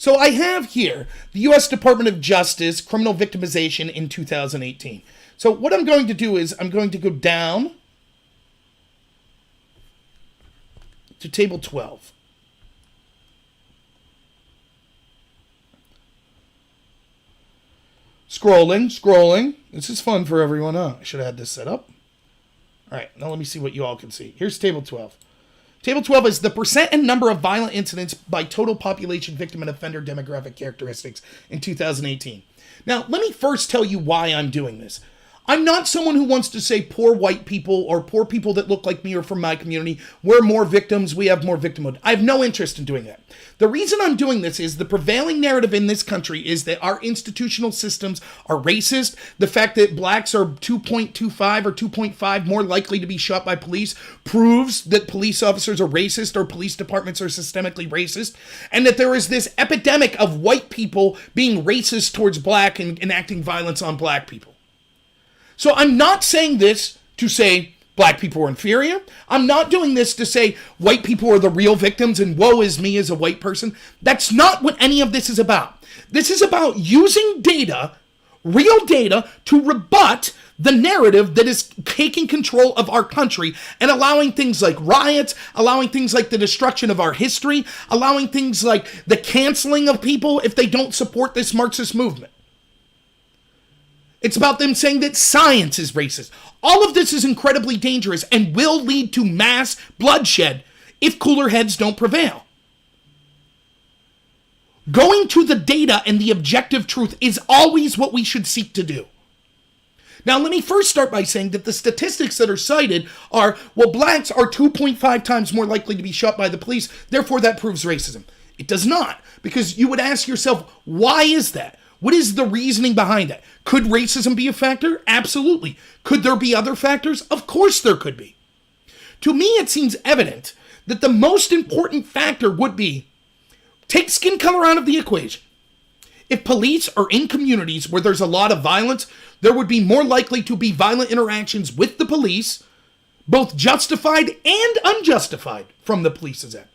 So I have here the U.S. Department of Justice criminal victimization in 2018. So what I'm going to do is I'm going to go down to table 12. Scrolling. This is fun for everyone, huh? I should have had this set up. All right, now let me see what you all can see. Here's table 12. Table 12 is the percent and number of violent incidents by total population, victim, and offender demographic characteristics in 2018. Now, let me first tell you why I'm doing this. I'm not someone who wants to say poor white people or poor people that look like me or from my community, we're more victims, we have more victimhood. I have no interest in doing that. The reason I'm doing this is the prevailing narrative in this country is that our institutional systems are racist. The fact that blacks are 2.25 or 2.5 more likely to be shot by police proves that police officers are racist or police departments are systemically racist, and that there is this epidemic of white people being racist towards black and enacting violence on black people. So I'm not saying this to say black people are inferior. I'm not doing this to say white people are the real victims and woe is me as a white person. That's not what any of this is about. This is about using data, real data, to rebut the narrative that is taking control of our country and allowing things like riots, allowing things like the destruction of our history, allowing things like the canceling of people if they don't support this Marxist movement. It's about them saying that science is racist. All of this is incredibly dangerous and will lead to mass bloodshed if cooler heads don't prevail. Going to the data and the objective truth is always what we should seek to do. Now, let me first start by saying that the statistics that are cited are, well, blacks are 2.5 times more likely to be shot by the police, therefore that proves racism. It does not, because you would ask yourself, why is that? What is the reasoning behind that? Could racism be a factor? Absolutely. Could there be other factors? Of course there could be. To me, it seems evident that the most important factor would be, take skin color out of the equation. If police are in communities where there's a lot of violence, there would be more likely to be violent interactions with the police, both justified and unjustified from the police's end.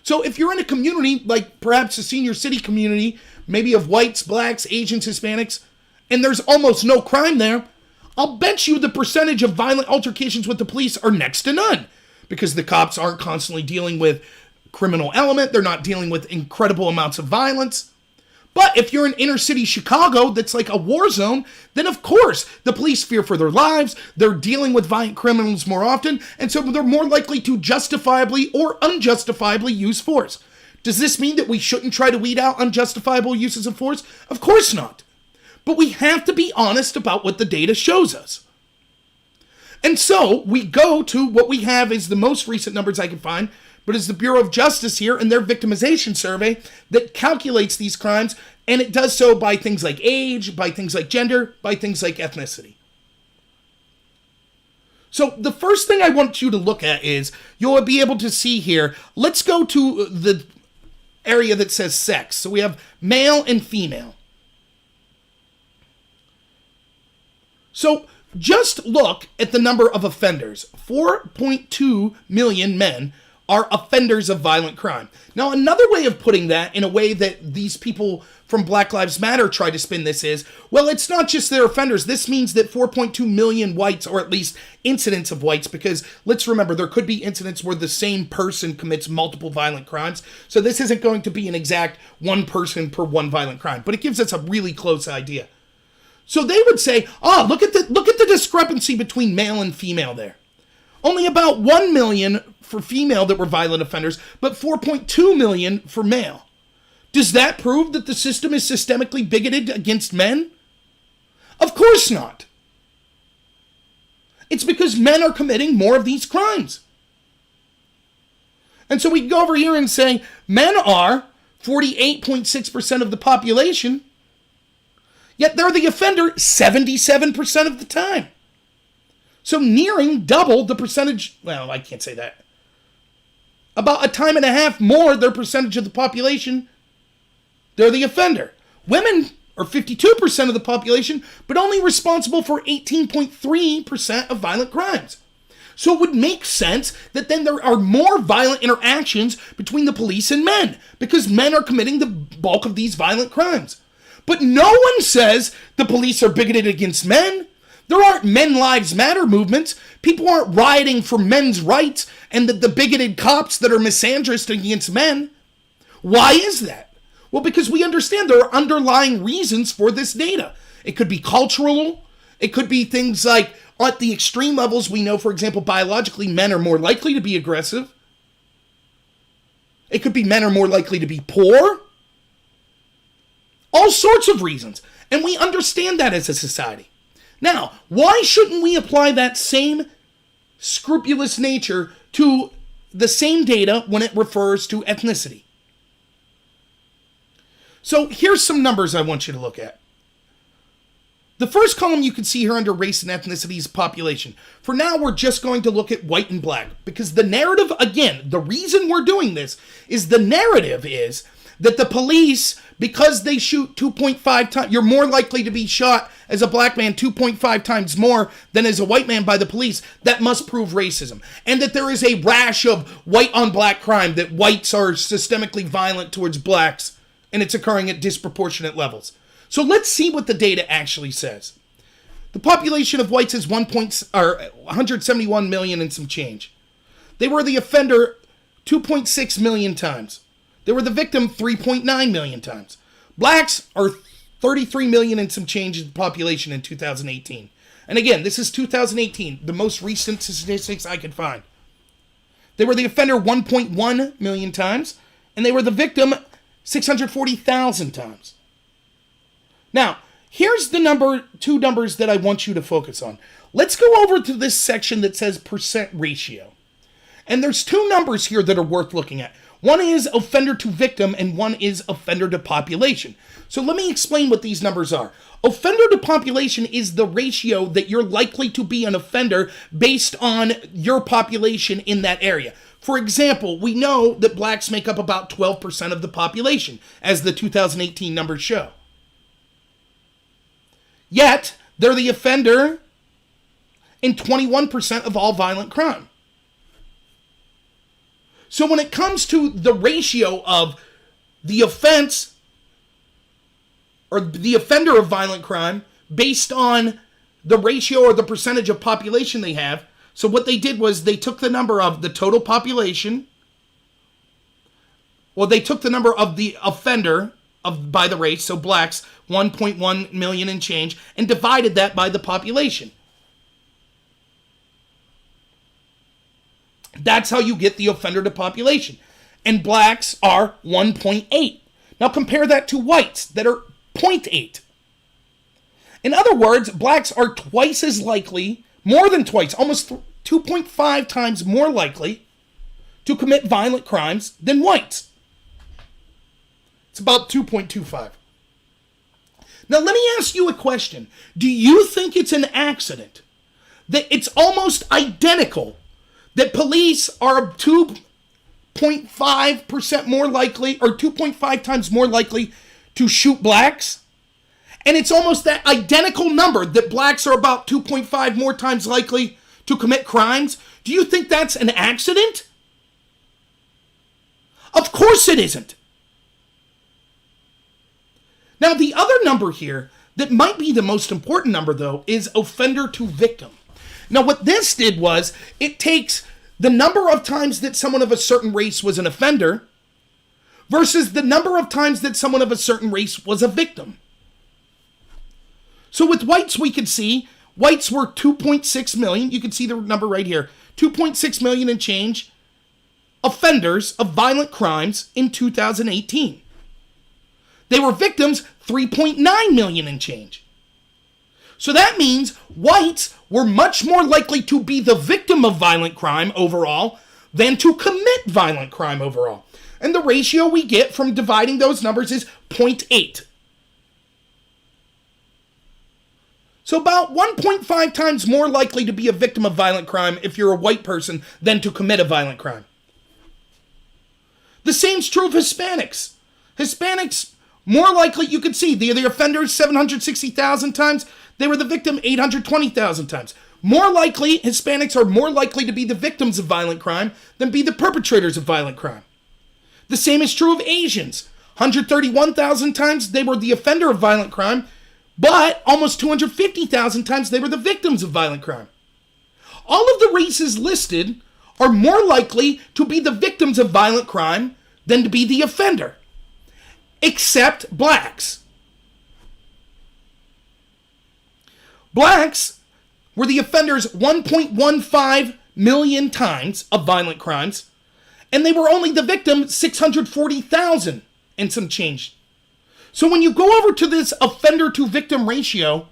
So if you're in a community, like perhaps a senior city community, maybe of whites, blacks, Asians, Hispanics, and there's almost no crime there, I'll bet you the percentage of violent altercations with the police are next to none, because the cops aren't constantly dealing with criminal element, they're not dealing with incredible amounts of violence. But if you're in inner city Chicago that's like a war zone, then of course the police fear for their lives, they're dealing with violent criminals more often, and so they're more likely to justifiably or unjustifiably use force. Does this mean that we shouldn't try to weed out unjustifiable uses of force? Of course not. But we have to be honest about what the data shows us. And so we go to what we have is the most recent numbers I can find, but it's the Bureau of Justice here and their victimization survey that calculates these crimes, and it does so by things like age, by things like gender, by things like ethnicity. So the first thing I want you to look at is, you'll be able to see here, let's go to the area that says sex. So we have male and female. So just look at the number of offenders. 4.2 million men are offenders of violent crime. Now, another way of putting that, in a way that these people from Black Lives Matter try to spin this is, well, it's not just their offenders. This means that 4.2 million whites, or at least incidents of whites, because let's remember, there could be incidents where the same person commits multiple violent crimes. So this isn't going to be an exact one person per one violent crime, but it gives us a really close idea. So they would say, look at the discrepancy between male and female there. Only about 1 million for female that were violent offenders, but 4.2 million for male. Does that prove that the system is systemically bigoted against men? Of course not. It's because men are committing more of these crimes. And so we can go over here and say, men are 48.6% of the population, yet they're the offender 77% of the time. So nearing double the percentage, well, I can't say that. About a time and a half more their percentage of the population, they're the offender. Women are 52% of the population, but only responsible for 18.3% of violent crimes. So it would make sense that then there are more violent interactions between the police and men, because men are committing the bulk of these violent crimes. But no one says the police are bigoted against men. There aren't Men Lives Matter movements. People aren't rioting for men's rights and the bigoted cops that are misandrist against men. Why is that? Well, because we understand there are underlying reasons for this data. It could be cultural. It could be things like, at the extreme levels, we know, for example, biologically, men are more likely to be aggressive. It could be men are more likely to be poor. All sorts of reasons. And we understand that as a society. Now, why shouldn't we apply that same scrupulous nature to the same data when it refers to ethnicity? So here's some numbers I want you to look at. The first column you can see here under race and ethnicity is population. For now, we're just going to look at white and black, because the narrative, again, the reason we're doing this is the narrative is that the police, because they shoot 2.5 times, you're more likely to be shot as a black man 2.5 times more than as a white man by the police. That must prove racism. And that there is a rash of white on black crime, that whites are systemically violent towards blacks, and it's occurring at disproportionate levels. So let's see what the data actually says. The population of whites is 171 million and some change. They were the offender 2.6 million times. They were the victim 3.9 million times. Blacks are 33 million and some change in population in 2018. And again, this is 2018, the most recent statistics I could find. They were the offender 1.1 million times, and they were the victim 640,000 times. Now, here's the two numbers that I want you to focus on. Let's go over to this section that says percent ratio. And there's two numbers here that are worth looking at. One is offender to victim, and one is offender to population. So let me explain what these numbers are. Offender to population is the ratio that you're likely to be an offender based on your population in that area. For example, we know that blacks make up about 12% of the population, as the 2018 numbers show. Yet, they're the offender in 21% of all violent crime. So when it comes to the ratio of the offense or the offender of violent crime based on the ratio or the percentage of population they have, so what they did was they took the number of the total population, well, they took the number of the offender by the race, so blacks, 1.1 million and change, and divided that by the population. That's how you get the offender to population. And blacks are 1.8. Now compare that to whites that are 0.8. In other words, blacks are twice as likely, more than twice, almost 2.5 times more likely to commit violent crimes than whites. It's about 2.25. Now let me ask you a question. Do you think it's an accident that it's almost identical that police are 2.5% more likely, or 2.5 times more likely to shoot blacks? And it's almost that identical number that blacks are about 2.5 more times likely to commit crimes? Do you think that's an accident? Of course it isn't. Now, the other number here that might be the most important number, though, is offender to victim. Now, what this did was it takes the number of times that someone of a certain race was an offender versus the number of times that someone of a certain race was a victim. So with whites, we could see whites were 2.6 million. You can see the number right here. 2.6 million and change offenders of violent crimes in 2018. They were victims 3.9 million and change. So that means whites were much more likely to be the victim of violent crime overall than to commit violent crime overall. And the ratio we get from dividing those numbers is 0.8. So about 1.5 times more likely to be a victim of violent crime if you're a white person than to commit a violent crime. The same's true of Hispanics. Hispanics, more likely, you could see, the offenders 760,000 times. They were the victim 820,000 times. More likely, Hispanics are more likely to be the victims of violent crime than be the perpetrators of violent crime. The same is true of Asians. 131,000 times they were the offender of violent crime, but almost 250,000 times they were the victims of violent crime. All of the races listed are more likely to be the victims of violent crime than to be the offender, except blacks. Blacks were the offenders 1.15 million times of violent crimes, and they were only the victim 640,000 and some change. So when you go over to this offender to victim ratio,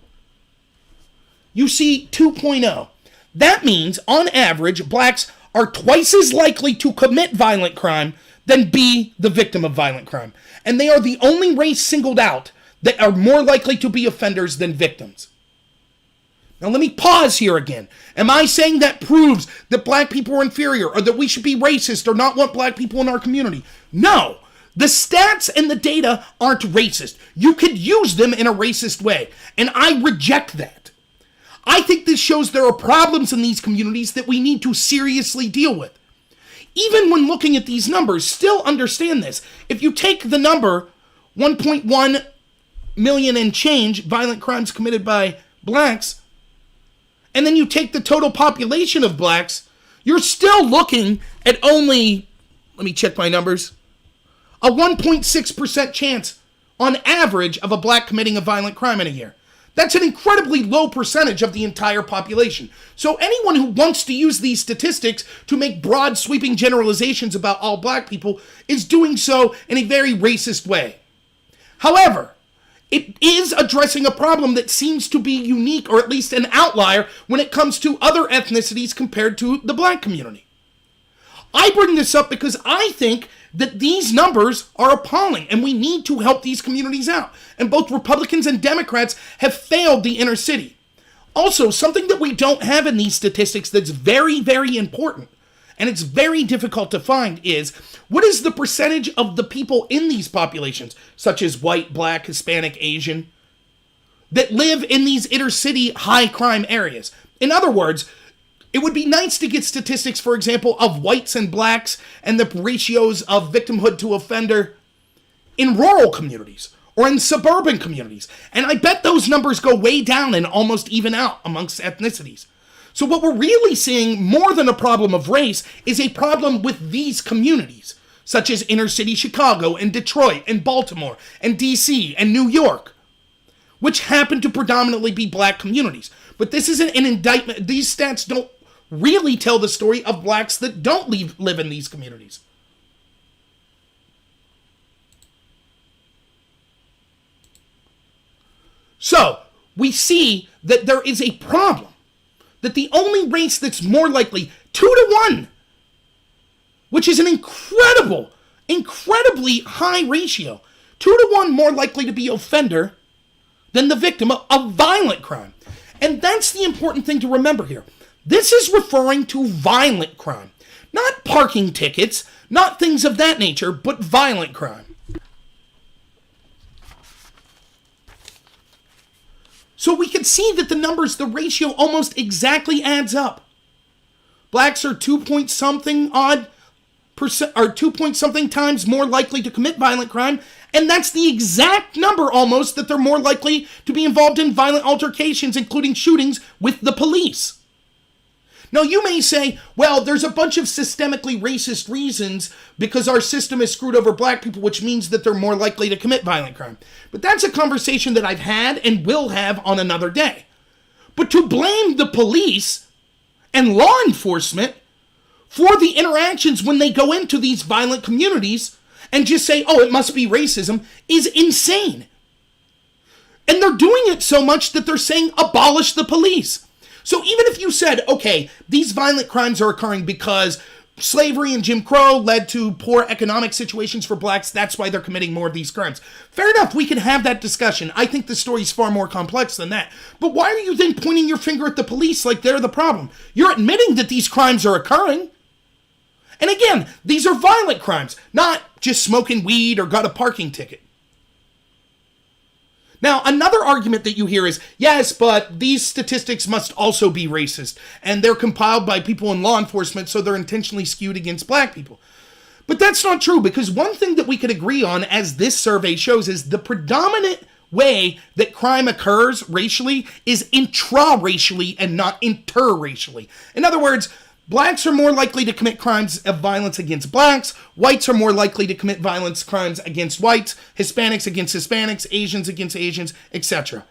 you see 2.0. That means, on average, blacks are twice as likely to commit violent crime than be the victim of violent crime. And they are the only race singled out that are more likely to be offenders than victims. Now let me pause here again. Am I saying that proves that black people are inferior or that we should be racist or not want black people in our community? No. The stats and the data aren't racist. You could use them in a racist way, and I reject that. I think this shows there are problems in these communities that we need to seriously deal with. Even when looking at these numbers, still understand this. If you take the number 1.1 million and change violent crimes committed by blacks, and then you take the total population of blacks, you're still looking at only, let me check my numbers, a 1.6% chance on average of a black committing a violent crime in a year. That's an incredibly low percentage of the entire population. So anyone who wants to use these statistics to make broad sweeping generalizations about all black people is doing so in a very racist way. However, it is addressing a problem that seems to be unique, or at least an outlier, when it comes to other ethnicities compared to the black community. I bring this up because I think that these numbers are appalling and we need to help these communities out. And both Republicans and Democrats have failed the inner city. Also, something that we don't have in these statistics that's very, very important, and it's very difficult to find, is what is the percentage of the people in these populations, such as white, black, Hispanic, Asian, that live in these inner city high crime areas? In other words, it would be nice to get statistics, for example, of whites and blacks and the ratios of victimhood to offender in rural communities or in suburban communities. And I bet those numbers go way down and almost even out amongst ethnicities. So what we're really seeing, more than a problem of race, is a problem with these communities, such as inner city Chicago and Detroit and Baltimore and DC and New York, which happen to predominantly be black communities. But this isn't an indictment. These stats don't really tell the story of blacks that don't live in these communities. So, we see that there is a problem. That the only race that's more likely, 2-to-1, which is an incredibly high ratio, 2-to-1 more likely to be offender than the victim of violent crime. And that's the important thing to remember here. This is referring to violent crime, not parking tickets, not things of that nature, but violent crime. So we can see that the numbers, the ratio almost exactly adds up. Blacks are 2-point-something times more likely to commit violent crime, and that's the exact number almost that they're more likely to be involved in violent altercations, including shootings with the police. Now, you may say, well, there's a bunch of systemically racist reasons because our system has screwed over black people, which means that they're more likely to commit violent crime. But that's a conversation that I've had and will have on another day. But to blame the police and law enforcement for the interactions when they go into these violent communities and just say, oh, it must be racism, is insane. And they're doing it so much that they're saying abolish the police. So even if you said, okay, these violent crimes are occurring because slavery and Jim Crow led to poor economic situations for blacks, that's why they're committing more of these crimes. Fair enough, we can have that discussion. I think the story's far more complex than that. But why are you then pointing your finger at the police like they're the problem? You're admitting that these crimes are occurring. And again, these are violent crimes, not just smoking weed or got a parking ticket. Now, another argument that you hear is, yes, but these statistics must also be racist, and they're compiled by people in law enforcement, so they're intentionally skewed against black people. But that's not true, because one thing that we could agree on, as this survey shows, is the predominant way that crime occurs racially is intra-racially and not inter-racially. In other words, blacks are more likely to commit crimes of violence against blacks, whites are more likely to commit violence crimes against whites, Hispanics against Hispanics, Asians against Asians, etc.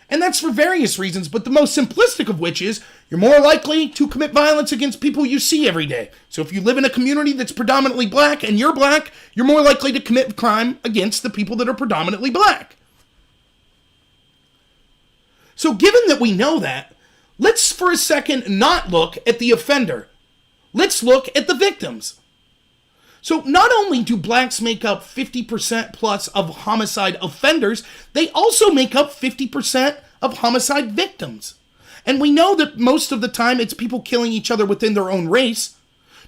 And that's for various reasons, but the most simplistic of which is you're more likely to commit violence against people you see every day. So if you live in a community that's predominantly black and you're black, you're more likely to commit crime against the people that are predominantly black. So given that we know that, let's for a second not look at the offender. Let's look at the victims. So not only do blacks make up 50% plus of homicide offenders, they also make up 50% of homicide victims. And we know that most of the time it's people killing each other within their own race.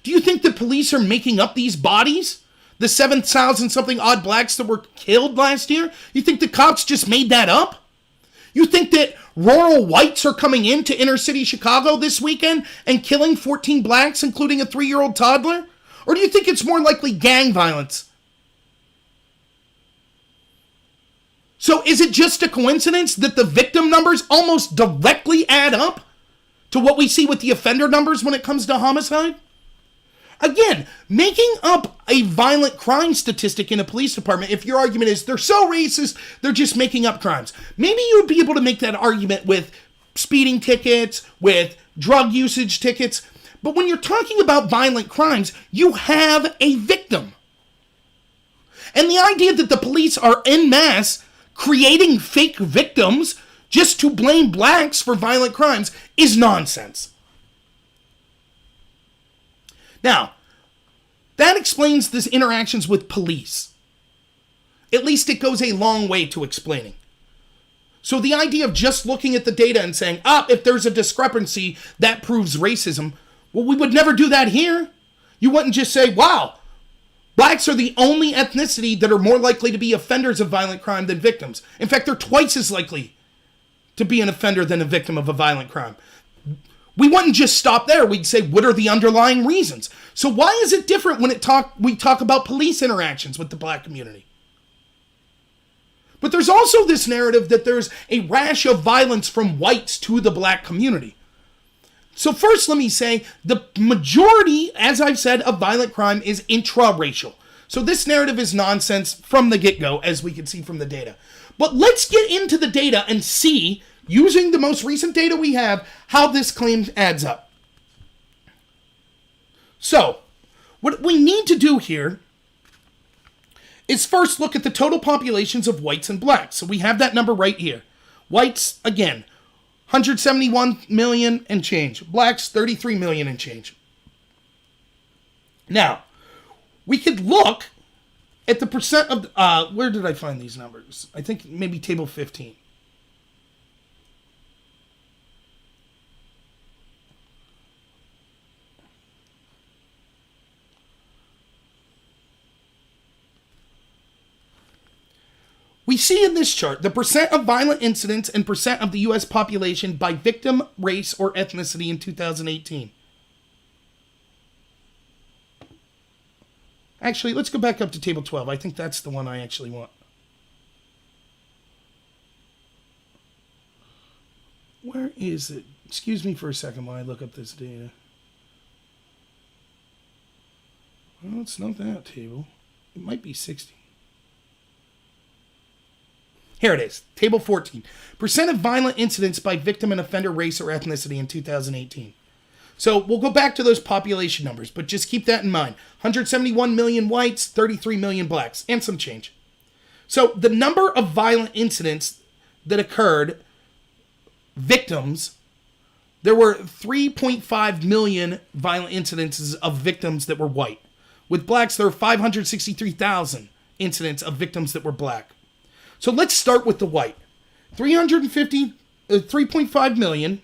Do you think the police are making up these bodies? The 7,000 something odd blacks that were killed last year? You think the cops just made that up? You think that rural whites are coming into inner city Chicago this weekend and killing 14 blacks, including a 3-year-old toddler? Or do you think it's more likely gang violence? So is it just a coincidence that the victim numbers almost directly add up to what we see with the offender numbers when it comes to homicide? Again, making up a violent crime statistic in a police department, if your argument is they're so racist, they're just making up crimes. Maybe you would be able to make that argument with speeding tickets, with drug usage tickets. But when you're talking about violent crimes, you have a victim. And the idea that the police are en masse creating fake victims just to blame blacks for violent crimes is nonsense. Now, that explains this interactions with police. At least it goes a long way to explaining. So the idea of just looking at the data and saying, if there's a discrepancy, that proves racism. Well, we would never do that here. You wouldn't just say, wow, blacks are the only ethnicity that are more likely to be offenders of violent crime than victims. In fact, they're twice as likely to be an offender than a victim of a violent crime. We wouldn't just stop there. We'd say, what are the underlying reasons? So why is it different when we talk about police interactions with the black community? But there's also this narrative that there's a rash of violence from whites to the black community. So first, let me say, the majority, as I've said, of violent crime is intra-racial. So this narrative is nonsense from the get-go, as we can see from the data. But let's get into the data and see, using the most recent data we have, how this claim adds up. So, what we need to do here is first look at the total populations of whites and blacks. So we have that number right here. Whites, again, 171 million and change. Blacks, 33 million and change. Now, we could look at the percent of, where did I find these numbers? I think maybe table 15. We see in this chart the percent of violent incidents and percent of the U.S. population by victim, race, or ethnicity in 2018. Actually, let's go back up to table 12. I think that's the one I actually want. Where is it? Excuse me for a second while I look up this data. Well, it's not that table. It might be 60. Here it is, table 14. Percent of violent incidents by victim and offender race or ethnicity in 2018. So we'll go back to those population numbers, but just keep that in mind. 171 million whites, 33 million blacks, and some change. So the number of violent incidents that occurred, victims, there were 3.5 million violent incidences of victims that were white. With blacks, there were 563,000 incidents of victims that were black. So let's start with the white. 3.5 million,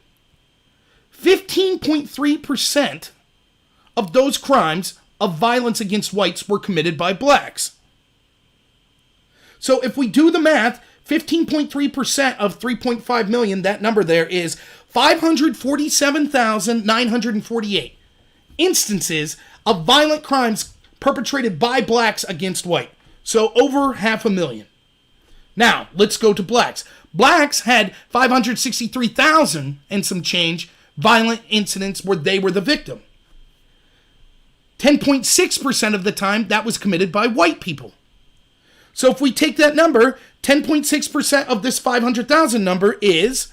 15.3% of those crimes of violence against whites were committed by blacks. So if we do the math, 15.3% of 3.5 million, that number there is 547,948 instances of violent crimes perpetrated by blacks against white. So over 500,000. Now, let's go to blacks. Blacks had 563,000 and some change violent incidents where they were the victim. 10.6% of the time, that was committed by white people. So if we take that number, 10.6% of this 500,000 number is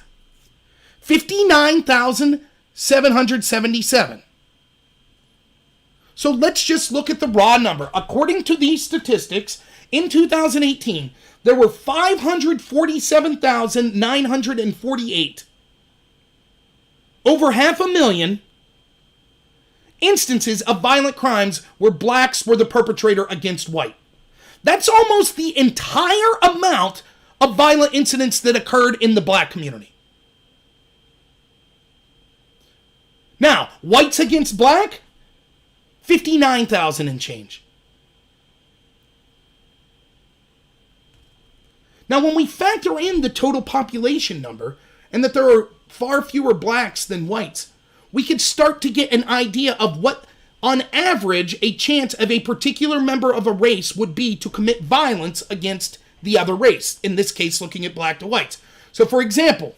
59,777. So let's just look at the raw number. According to these statistics, in 2018, there were 547,948. Over 500,000 instances of violent crimes where blacks were the perpetrator against white. That's almost the entire amount of violent incidents that occurred in the black community. Now, whites against black, 59,000 and change. Now, when we factor in the total population number and that there are far fewer blacks than whites, we could start to get an idea of what, on average, a chance of a particular member of a race would be to commit violence against the other race. In this case, looking at black to whites. So, for example,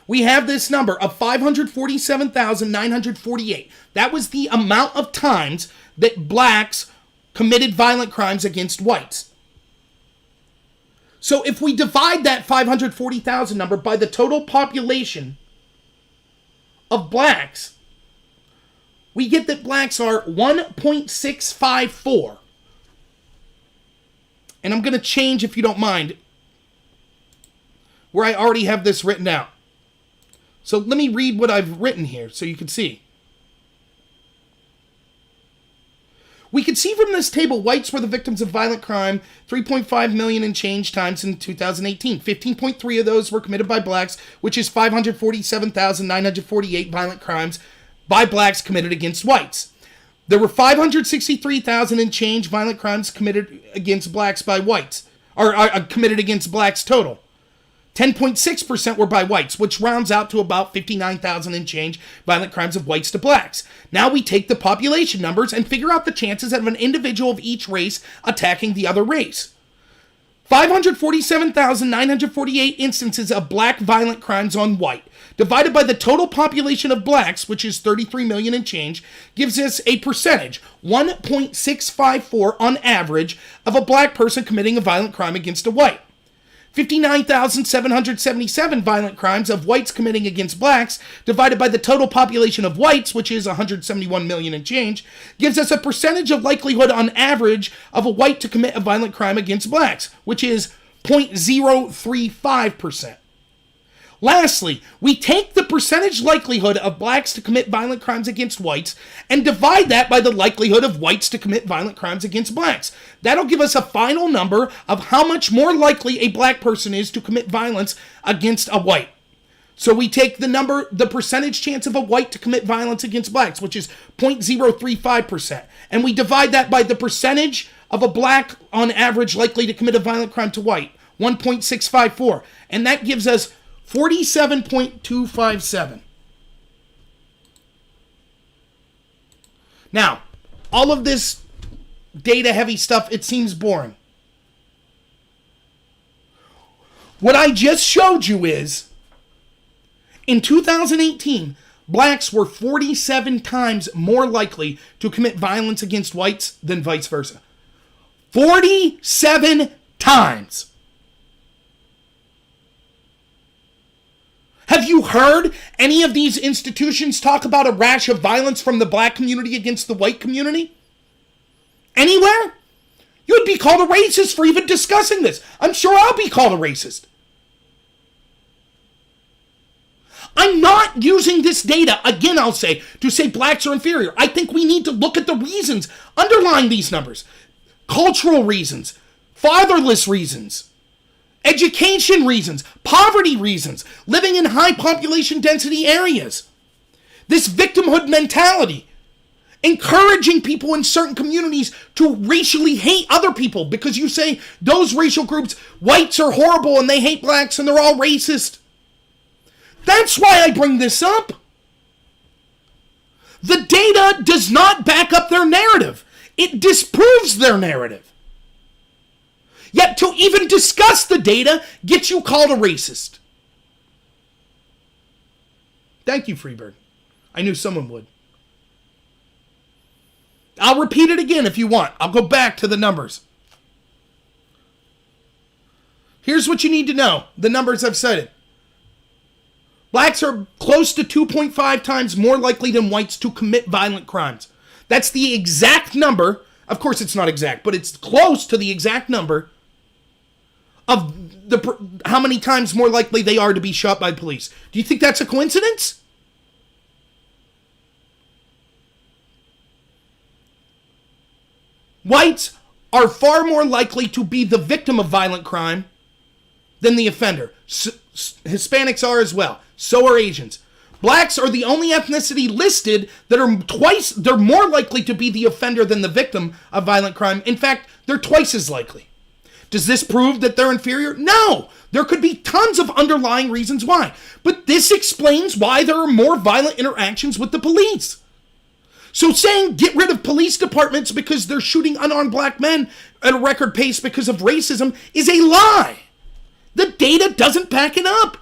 we have this number of 547,948. That was the amount of times that blacks committed violent crimes against whites. So if we divide that 540,000 number by the total population of blacks, we get that blacks are 1.654. And I'm going to change, if you don't mind, where I already have this written out. So let me read what I've written here so you can see. We can see from this table, whites were the victims of violent crime 3.5 million and change times in 2018. 15.3 of those were committed by blacks, which is 547,948 violent crimes by blacks committed against whites. There were 563,000 and change violent crimes committed against blacks by whites, or committed against blacks total. 10.6% were by whites, which rounds out to about 59,000 and change violent crimes of whites to blacks. Now we take the population numbers and figure out the chances of an individual of each race attacking the other race. 547,948 instances of black violent crimes on white, divided by the total population of blacks, which is 33 million and change, gives us a percentage, 1.654 on average, of a black person committing a violent crime against a white. 59,777 violent crimes of whites committing against blacks, divided by the total population of whites, which is 171 million and change, gives us a percentage of likelihood on average of a white to commit a violent crime against blacks, which is 0.035%. Lastly, we take the percentage likelihood of blacks to commit violent crimes against whites and divide that by the likelihood of whites to commit violent crimes against blacks. That'll give us a final number of how much more likely a black person is to commit violence against a white. So we take the percentage chance of a white to commit violence against blacks, which is 0.035%, and we divide that by the percentage of a black on average likely to commit a violent crime to white, 1.654, and that gives us 47.257. Now, all of this data-heavy stuff, it seems boring. What I just showed you is, in 2018, blacks were 47 times more likely to commit violence against whites than vice versa. 47 times! Have you heard any of these institutions talk about a rash of violence from the black community against the white community? Anywhere? You'd be called a racist for even discussing this. I'm sure I'll be called a racist. I'm not using this data, again I'll say, to say blacks are inferior. I think we need to look at the reasons underlying these numbers. Cultural reasons, fatherless reasons, education reasons, poverty reasons, living in high population density areas. This victimhood mentality. encouraging people in certain communities to racially hate other people because you say those racial groups, whites are horrible and they hate blacks and they're all racist. That's why I bring this up. The data does not back up their narrative. It disproves their narrative. Yet to even discuss the data gets you called a racist. Thank you, Freebird. I knew someone would. I'll repeat it again if you want. I'll go back to the numbers. Here's what you need to know. The numbers I've cited. Blacks are close to 2.5 times more likely than whites to commit violent crimes. That's the exact number. Of course, it's not exact, but it's close to the exact number of how many times more likely they are to be shot by police. Do you think that's a coincidence? Whites are far more likely to be the victim of violent crime than the offender. Hispanics are as well. So are Asians. Blacks are the only ethnicity listed that are they're more likely to be the offender than the victim of violent crime. In fact, they're twice as likely. Does this prove that they're inferior? No. There could be tons of underlying reasons why. But this explains why there are more violent interactions with the police. So saying get rid of police departments because they're shooting unarmed black men at a record pace because of racism is a lie. The data doesn't back it up.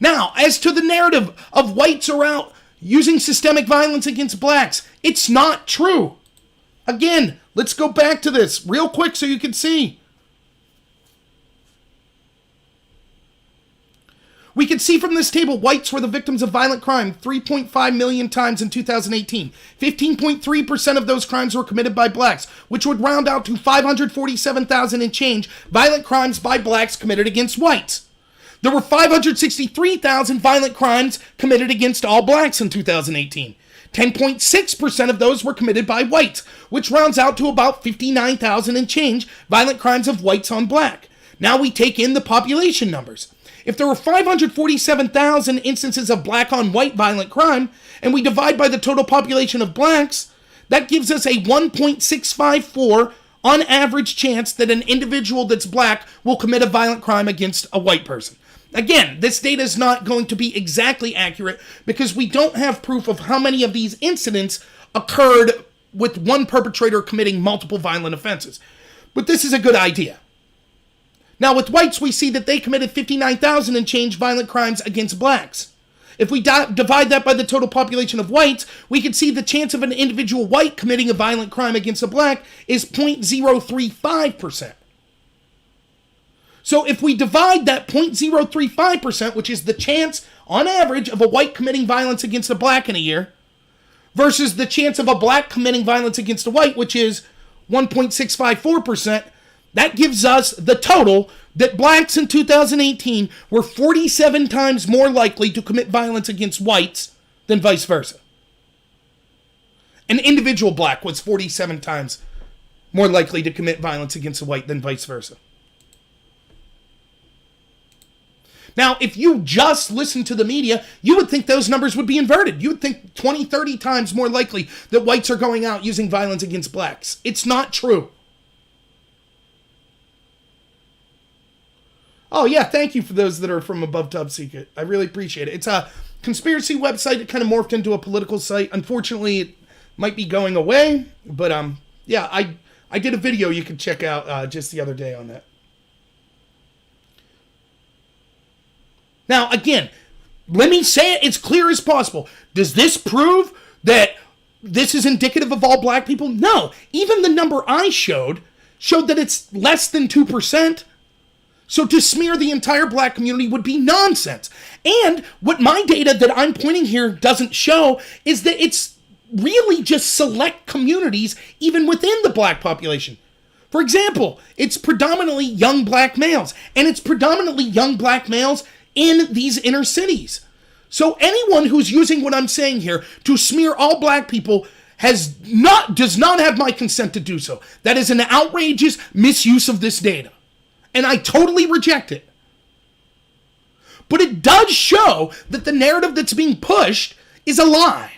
Now, as to the narrative of whites are out using systemic violence against blacks, it's not true. Again, let's go back to this real quick so you can see. We can see from this table, whites were the victims of violent crime 3.5 million times in 2018. 15.3% of those crimes were committed by blacks, which would round out to 547,000 and change violent crimes by blacks committed against whites. There were 563,000 violent crimes committed against all blacks in 2018. 10.6% of those were committed by whites, which rounds out to about 59,000 and change violent crimes of whites on black. Now we take in the population numbers. If there were 547,000 instances of black on white violent crime, and we divide by the total population of blacks, that gives us a 1.654 on average chance that an individual that's black will commit a violent crime against a white person. Again, this data is not going to be exactly accurate because we don't have proof of how many of these incidents occurred with one perpetrator committing multiple violent offenses. But this is a good idea. Now, with whites, we see that they committed 59,000 and change violent crimes against blacks. If we divide that by the total population of whites, we can see the chance of an individual white committing a violent crime against a black is 0.035%. So if we divide that 0.035%, which is the chance on average of a white committing violence against a black in a year, versus the chance of a black committing violence against a white, which is 1.654%, that gives us the total that blacks in 2018 were 47 times more likely to commit violence against whites than vice versa. An individual black was 47 times more likely to commit violence against a white than vice versa. Now, if you just listen to the media, you would think those numbers would be inverted. You would think 20, 30 times more likely that whites are going out using violence against blacks. It's not true. Oh, yeah, thank you for those that are from Above Top Secret. I really appreciate it. It's a conspiracy website. It kind of morphed into a political site. Unfortunately, it might be going away. But, yeah, I did a video you can check out just the other day on that. Now, again, let me say it as clear as possible. Does this prove that this is indicative of all black people? No. Even the number I showed that it's less than 2%. So to smear the entire black community would be nonsense. And what my data that I'm pointing here doesn't show is that it's really just select communities even within the black population. For example, it's predominantly young black males, and it's predominantly young black males in these inner cities. So anyone who's using what I'm saying here to smear all black people does not have my consent to do so. That is an outrageous misuse of this data. And I totally reject it. But it does show that the narrative that's being pushed is a lie.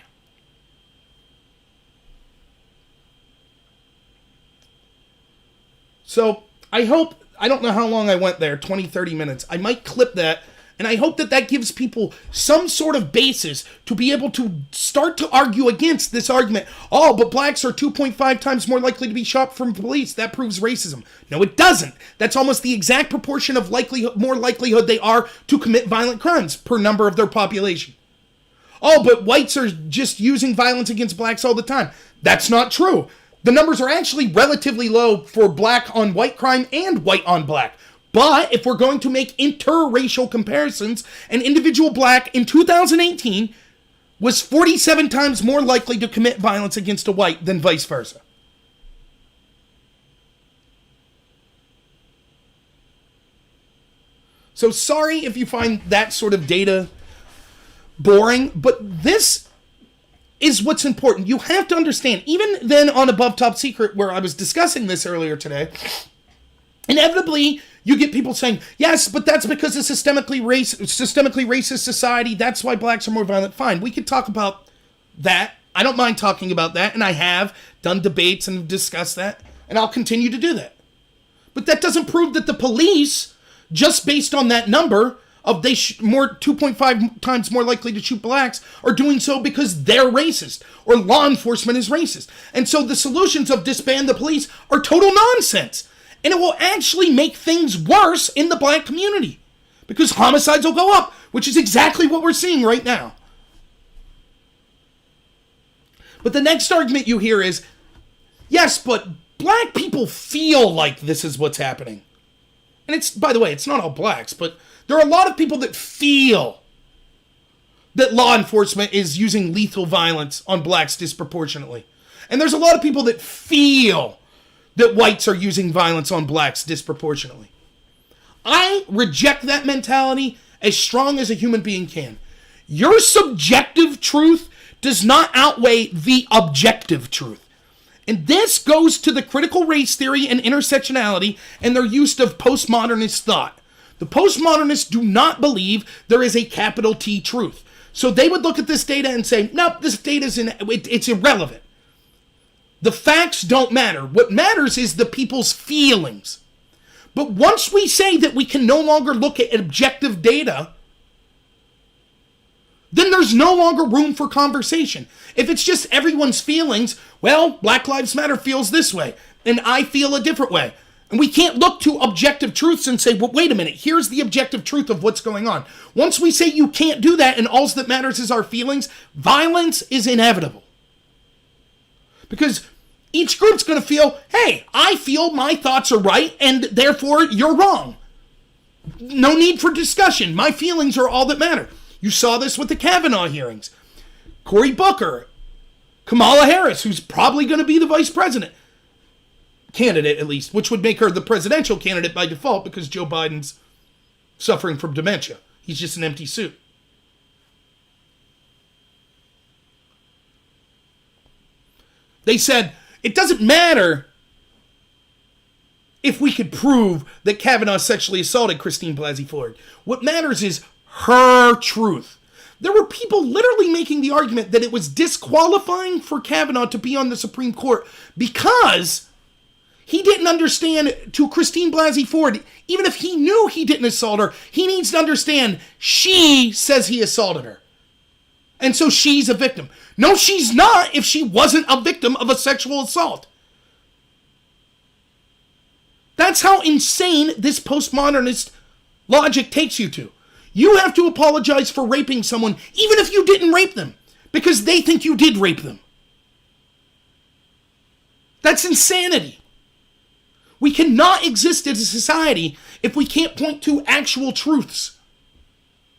So I don't know how long I went there, 20, 30 minutes. I might clip that, and I hope that that gives people some sort of basis to be able to start to argue against this argument. Oh, but blacks are 2.5 times more likely to be shot from police. That proves racism. No, it doesn't. That's almost the exact proportion of more likelihood they are to commit violent crimes per number of their population. Oh, but whites are just using violence against blacks all the time. That's not true. The numbers are actually relatively low for black on white crime and white on black. But if we're going to make interracial comparisons, an individual black in 2018 was 47 times more likely to commit violence against a white than vice versa. So sorry if you find that sort of data boring, but this is what's important. You have to understand, even then on Above Top Secret, where I was discussing this earlier today, inevitably you get people saying, yes, but that's because of systemically racist society. That's why blacks are more violent. Fine, we could talk about that. I don't mind talking about that, and I have done debates and discussed that, and I'll continue to do that. But that doesn't prove that the police, just based on that number of 2.5 times more likely to shoot blacks, are doing so because they're racist or law enforcement is racist. And so the solutions of disband the police are total nonsense. And it will actually make things worse in the black community because homicides will go up, which is exactly what we're seeing right now. But the next argument you hear is, yes, but black people feel like this is what's happening. And it's, by the way, it's not all blacks, but there are a lot of people that feel that law enforcement is using lethal violence on blacks disproportionately. And there's a lot of people that feel that whites are using violence on blacks disproportionately. I reject that mentality as strong as a human being can. Your subjective truth does not outweigh the objective truth. And this goes to the critical race theory and intersectionality and their use of postmodernist thought. The postmodernists do not believe there is a capital T truth. So they would look at this data and say, nope, this data is it's irrelevant. The facts don't matter. What matters is the people's feelings. But once we say that we can no longer look at objective data, then there's no longer room for conversation. If it's just everyone's feelings, well, Black Lives Matter feels this way, and I feel a different way. And we can't look to objective truths and say, well, wait a minute, here's the objective truth of what's going on. Once we say you can't do that and all that matters is our feelings, violence is inevitable. Because each group's going to feel, hey, I feel my thoughts are right and therefore you're wrong. No need for discussion. My feelings are all that matter. You saw this with the Kavanaugh hearings. Cory Booker, Kamala Harris, who's probably going to be the vice president candidate, at least, which would make her the presidential candidate by default because Joe Biden's suffering from dementia. He's just an empty suit. They said, it doesn't matter if we could prove that Kavanaugh sexually assaulted Christine Blasey Ford. What matters is her truth. There were people literally making the argument that it was disqualifying for Kavanaugh to be on the Supreme Court because he didn't understand to Christine Blasey Ford, even if he knew he didn't assault her, he needs to understand she says he assaulted her. And so she's a victim. No, she's not if she wasn't a victim of a sexual assault. That's how insane this postmodernist logic takes you to. You have to apologize for raping someone even if you didn't rape them because they think you did rape them. That's insanity. We cannot exist as a society if we can't point to actual truths.